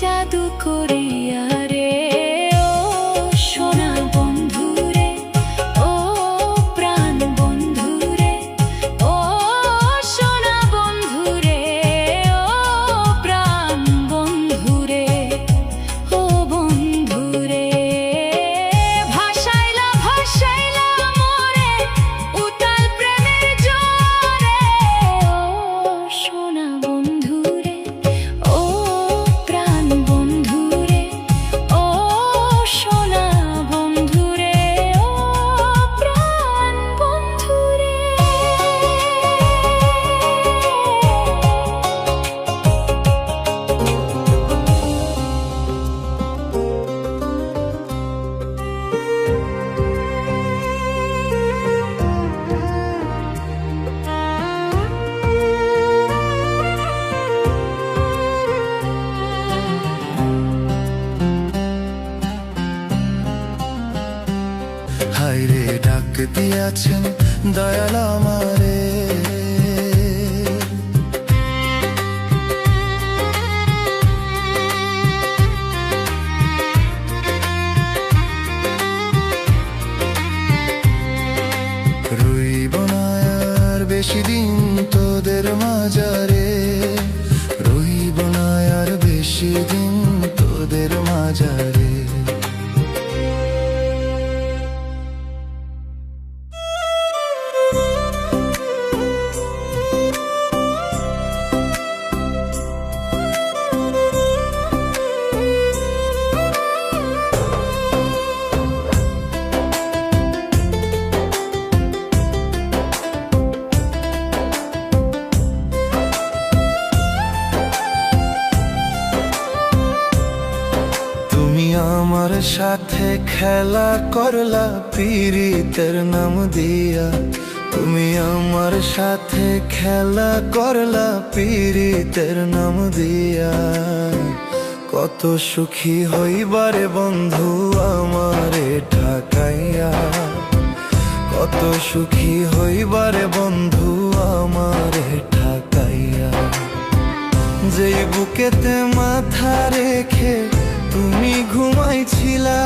জাদু করিয়া রে ও সোনা বন্ধু রে, ও প্রাণ বন্ধু রে, ও সোনা বন্ধু রে, ও প্রাণ বন্ধু রে, ও বন্ধু রে। ভাসাইলা ভাসাইলা মোরে উতাল প্রেমের জোরে, ও সোনা বন্ধু রে, ও প্রাণ বন্ধু রে, ও সোনা বন্ধু রে, ও প্রাণ বন্ধু রে। হায়রে ডাক দিয়াছেন দয়াল আমারে, রইব না আর বেশি দিন তোদের মাঝারে, রইব না আর বেশি দিন তোদের মাঝারে। আমার সাথে খেলা করলা পীড়িতের নাম দিয়া, তুমি আমার সাথে খেলা করলা পীড়িতের নাম দিয়া। কত সুখী হইবারে বন্ধু আমারে ঠকাইয়া, কত সুখী হইবারে বন্ধু আমারে ঠকাইয়া। যেই বুকেতে মাথা রেখে তুমি ঘুমাইছিলা,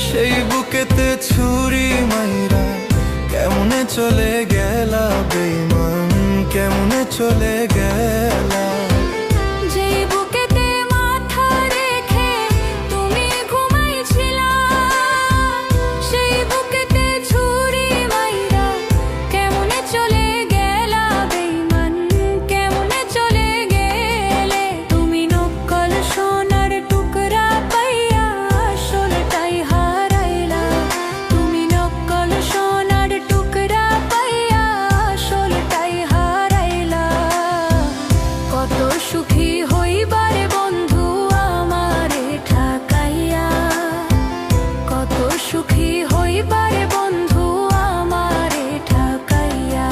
সেই বুকেতে ছুরি মাইরা কেমনে চলে গেলা বেঈমান, কেমনে চলে গেলা। যেই বুকেতে মাথা রেখে তুমি ঘুমাইছিলা, সেই বুকেতে ছুরি মাইরা কেমনে চলে গেলা বেঈমান, কেমনে চলে গেলে। তুমি নকল সোনার টুকরা পাইয়া আসলটাই হারাইলা, তুমি নকল সোনার টুকরা পাইয়া আসলটাই হারাইলা। কত সুখী হইবারে বন্ধু আমারে ঠকাইয়া, কত সুখী হইবারে বন্ধু আমারে ঠকাইয়া।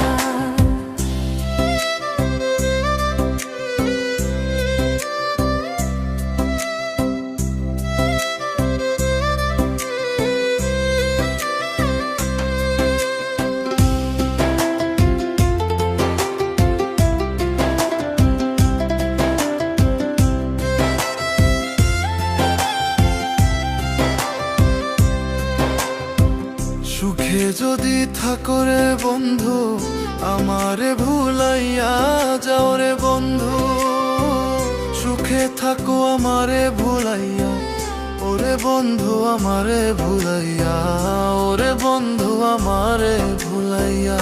সুখে যদি থাকো রে বন্ধু আমারে ভুলাইয়া যাও রে বন্ধু, সুখে থাকো আমারে ভুলাইয়া, ওরে বন্ধু আমারে ভুলাইয়া, ওরে বন্ধু আমারে ভুলাইয়া।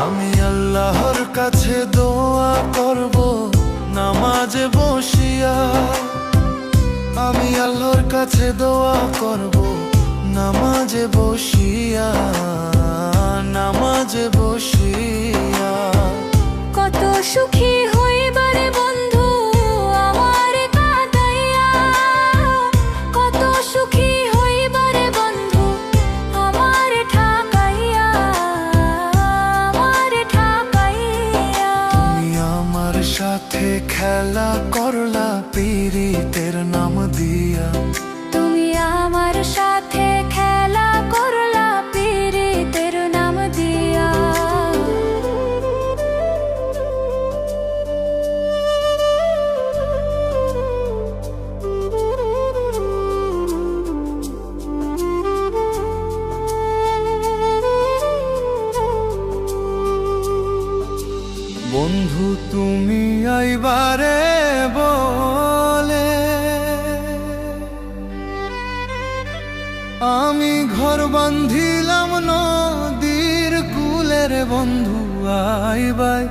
আমি আল্লাহর কাছে দোয়া করব নামাজে বসিয়া, আমি আল্লাহর কাছে দোয়া করব নামাজে বসিয়া, নামাজে বসিয়া। কত সুখী হইবারে বন্ধু আমারে কাঁদাইয়া, কত সুখী হইবারে বন্ধু আমারে ঠকাইয়া, আমারে ঠকাইয়া। তুমি আমার সাথে খেলা করলা পীড়িতের নাম দিয়া, তুমি আমার সাথে খেলা করলা পীড়িতের নাম দিয়া। বন্ধু তুমি আইবারে বলে আমি ঘর বান্ধিলাম নদীর কূলের বন্ধু আইবাই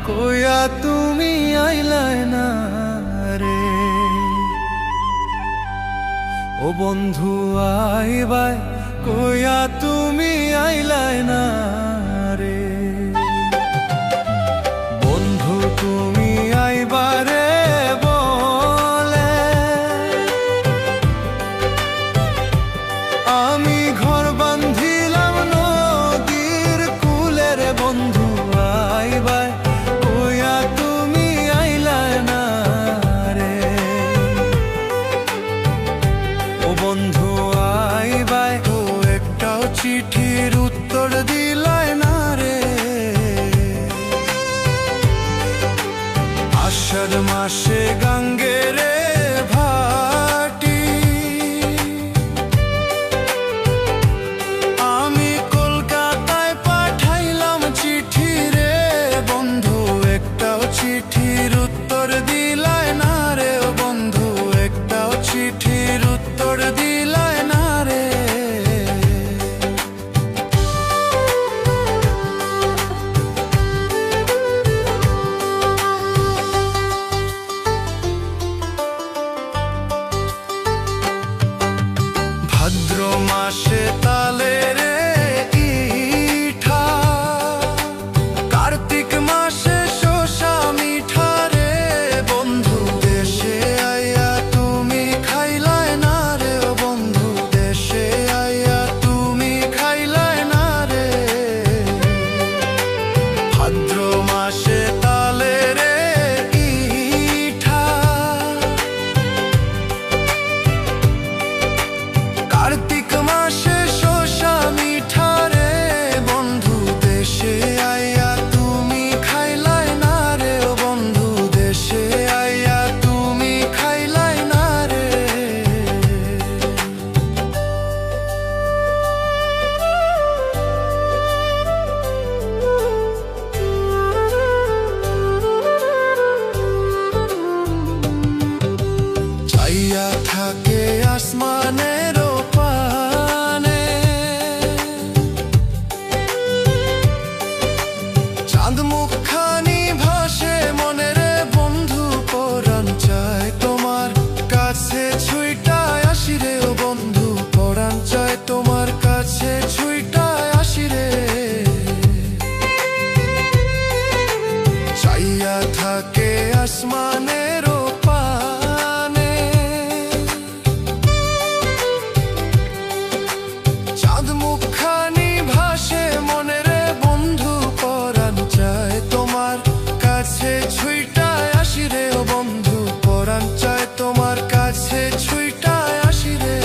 কইয়া তুমি আইলাই না রে। ও বন্ধু আইবাই কইয়া তুমি আইলাই না রে। বন্ধু তুমি আইবারে বলে আমি ঘর বান্ধিলাম নদীর কূলের বন্ধু আইবাই কইয়া তুমি আইলাই না রে। ও বন্ধু আইবাই ও একটাও চিঠির উত্তর দিলাই না রে। আষাঢ় মাসে গাঙ্গের ভাটি আমি কলকাতায় পাঠাইলাম চিঠি রে। বন্ধু একটাও চিঠির উত্তর দিলাই না রে। ও বন্ধু একটাও চিঠির উত্তর দিলাই না রে। ভাদ্র মাসে তালের ইঠা কার্তিক মাসে শোষা মিঠা রে। বন্ধু দেশে আইয়া তুমি খাইলাই না রে। ও বন্ধু দেশে আইয়া তুমি খাইলাই না রে। ভাদ্র মাসে তালের ইঠা কার্তিক মাসে শোষা মিঠা রে। বন্ধু দেশে আইয়া তুমি খাইলাই না রে। ও বন্ধু দেশে আইয়া তুমি খাইলাই না রে। চাইয়া থাকে আসমানের পানে চাঁদ মুখখানি ভাসে মনে রে। বন্ধু পরাণ চায় তোমার কাছে ছুইটায় আসি রে। ও বন্ধু পরাণ চায় তোমার কাছে ছুইটায় আসি রে। চাইয়া থাকে আসমানের পানে চাঁদ মুখখানি ভাসে মনে রে। বন্ধু পরাণ চায় তোমার কাছে ছুইটায় আসি রে। ও বন্ধু পরাণ চায় তোমার কাছে ছুইটায় আসি রে।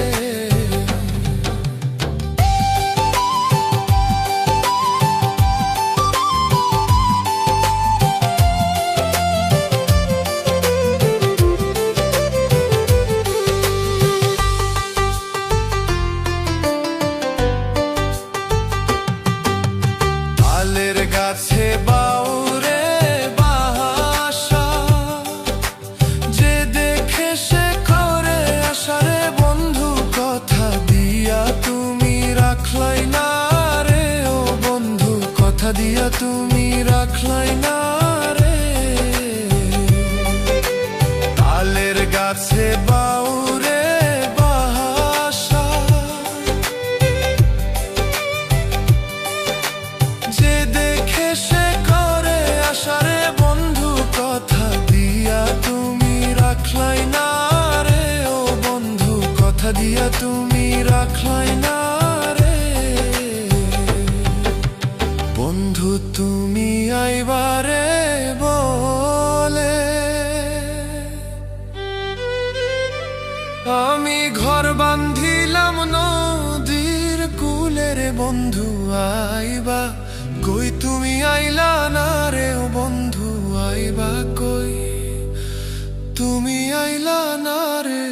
তালের গাছে বাউরে বাসা যে দেখে সে করে আসা রে। বন্ধু কথা দিয়া তুমি রাখলাই না রে। ও বন্ধু কথা দিয়া তুমি রাখলাই না রে। তালের গাছে বাউরে বাসা যে দেখে সে করে আসা রে। বন্ধু কথা দিয়া তুমি রাখলাই না রে। ও বন্ধু কথা দিয়া তুমি রাখলাই না রে। বন্ধু তুমি আইবারে বলে আমি ঘর বান্ধিলাম নদীর কূলের বন্ধু আইবা কই তুমি আইলা না রে। ও বন্ধু আইবা কই তুমি আইলা না রে।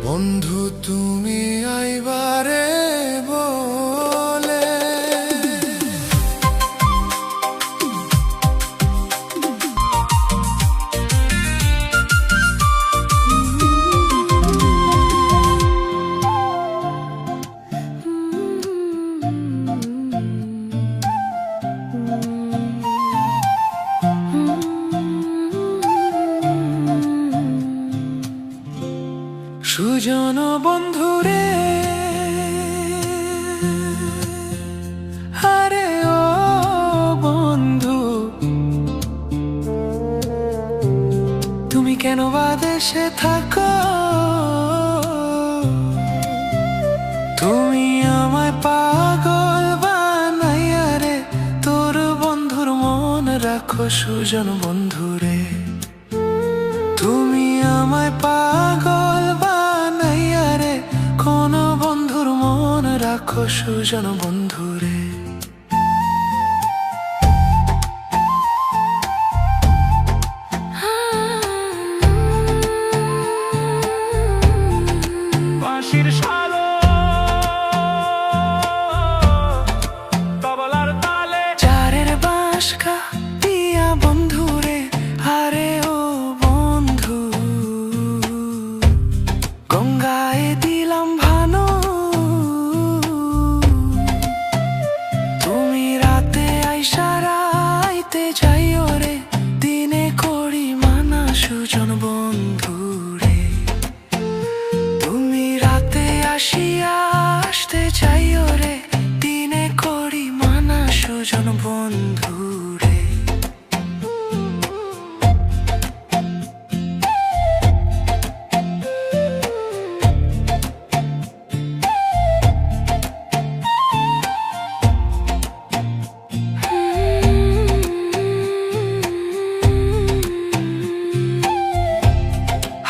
বন্ধু তুমি আইবারে বলে পাশে থাকো। তুমি আমায় পাগল বানাইয়া রে, তোর বন্ধুর মন রাখো সুজন বন্ধুরে। তুমি আমায় পাগল বানাইয়া রে, কোন বন্ধুর মন রাখো সুজন বন্ধুরে। বাঁশির শালো তবলার তালে চারের বাঁশ কাটিয়া বন্ধুরে, আরে ও বন্ধু গঙ্গায় দিলাম ভানো। তুমি রাতে আইসা রাইতে যাইও রে, দিনে করি মানা সুজন বন্ধুরে। তুমি রাতে আসিয়া আসতে যাইও রে, দিনে করি মানা সুজন বন্ধুরে।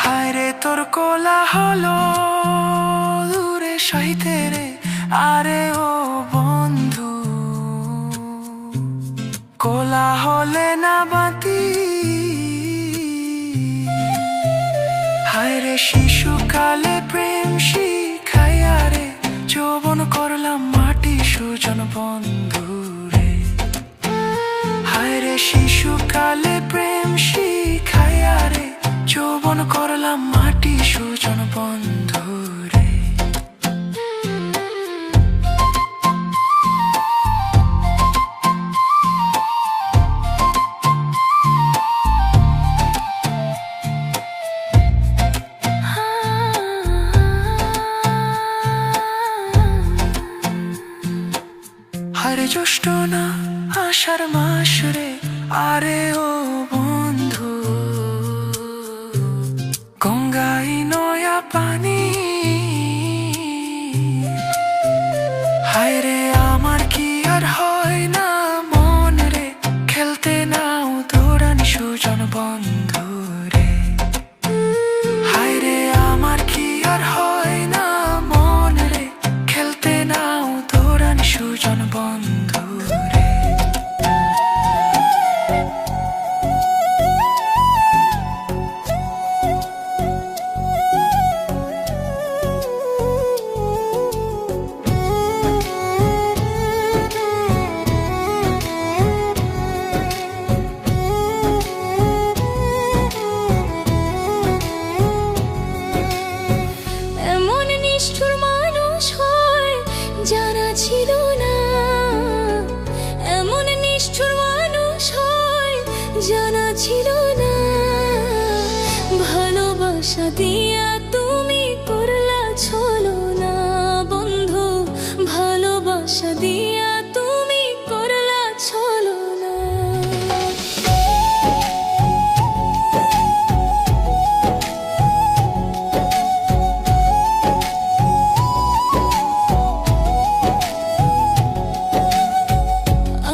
হায়রে তোর কোলা হলো দূরে সইতে রে, আরে ও বন্ধু কোলা হলে না বাতি। হায়রে শিশুকালে প্রেম শিখাইয়া রে, যৌবন করলাম মাটি সুজন বন্ধুরে। হায়রে শিশুকালে প্রেম শিখাইয়া রে, যৌবন করলাম মাটি সুজন বন্ধুরে। হায়রে জ্যৈষ্ঠ না আষাঢ় মাস রে, আরে ও বন্ধু গঙ্গায় নয়া পানি। হায়রে আমার কি আর হয় না মন রে, খেলতে নাও দৌড়ানি সুজন বন্ধুরে। হায়রে আমার কি আর হয় না মন রে, খেলতে নাও দৌড়ানি সুজন বন্ধুরে। এমন নিষ্ঠুর মানুষ হয় জানা ছিল না, এমন নিষ্ঠুর মানুষ হয় জানা ছিল না। ভালোবাসা দিয়া তুমি করলা ছলো না বন্ধু, ভালোবাসা দিয়া তুমি করলা ছলো না।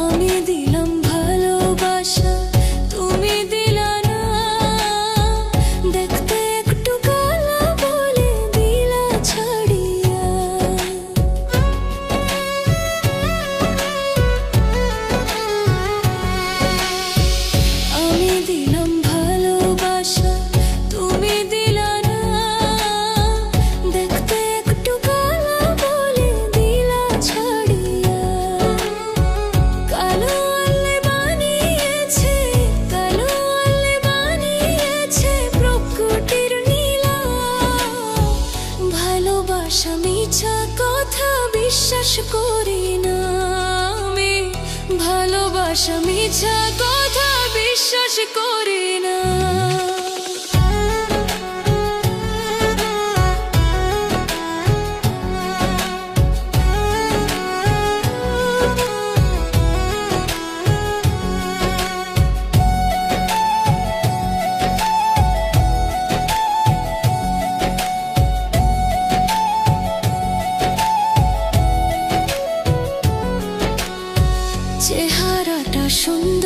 আমি দিলাম ভালোবাসা, তুমি দিলা না, দেখতে একটু কালা বলে দিলা ছাড়িয়া। আমি দিলাম ভালোবাসা, তুমি দিলা না, দেখতে একটু কালা বলে দিলা ছাড়িয়া। কালো আলে বানিয়েছে, কালো আলে বানিয়েছে প্রকৃতির নীলা। ভালোবাসা মিছা কথা বিশ্বাস করি না আমি, ভালোবাসা মিছা কথা বিশ্বাস করি না। সুন্দর